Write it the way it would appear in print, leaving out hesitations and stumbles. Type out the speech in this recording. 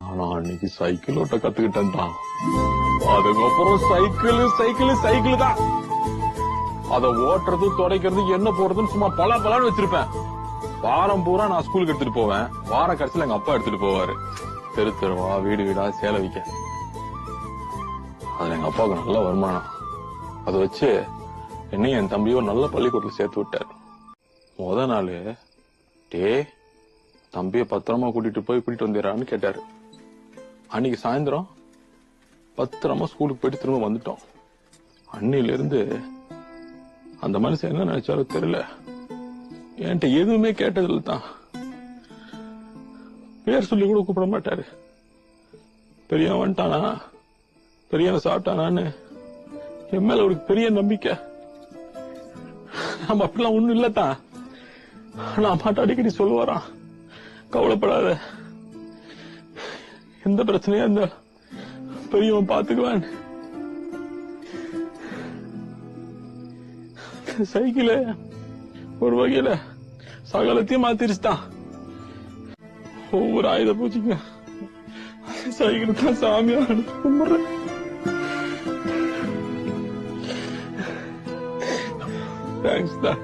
ஆனா அன்னைக்கு சைக்கிள் ஓட்ட கத்துக்கிட்டேன்டா. அதுக்கப்புறம் சைக்கிள் தான். அத ஓட்டுறது துடைக்கிறது என்ன போடுறதுன்னு சும்மா பலான்னு வச்சிருப்பேன். வாரம் பூரா நான் ஸ்கூலுக்கு எடுத்துட்டு போவேன். வார கடைசியில எங்க அப்பா எடுத்துட்டு போவாரு தெருவா வீடு வீடா சேலை வைக்க. அதுல எங்க அப்பாவுக்கு நல்ல வருமானம். அதை வச்சு என்னையும் என் தம்பியோ நல்ல பள்ளிக்கூடத்துல சேர்த்து விட்டாரு. முத நாள் தம்பிய பத்திரமா கூட்டிட்டு வந்துடுறான்னு கேட்டாரு. அன்னைக்கு சாயந்தரம் பத்திரமா ஸ்கூலுக்கு போயிட்டு திரும்ப வந்துட்டோம். அன்னில இருந்து அந்த மனுஷன் என்ன நினைச்சாலும் தெரியல, என்கிட்ட எதுவுமே கேட்டதில்ல தான். பேர் சொல்லி கூட கூப்பிட மாட்டாரு. பெரியவன் வந்துட்டானா, பெரியவன் சாப்பிட்டானான்னு என் மேல ஒரு பெரிய நம்பிக்கை. நம்ம அப்படிலாம் ஒண்ணும் இல்லத்தான். நான் மாட்ட அடிக்கடி சொல்லுவாராம், கவலைப்படாத, எந்த பிரச்சனையா இருந்தா பெரியவன் பாத்துக்குவான். சைக்கிள் ஒரு வகையில சகலத்தையும் மாத்திருச்சுதான். ஒவ்வொரு ஆயுத பூஜைங்க சைக்கிள் தான் சாமியா கும்பிடுறேன். தேங்க்ஸ் தான்.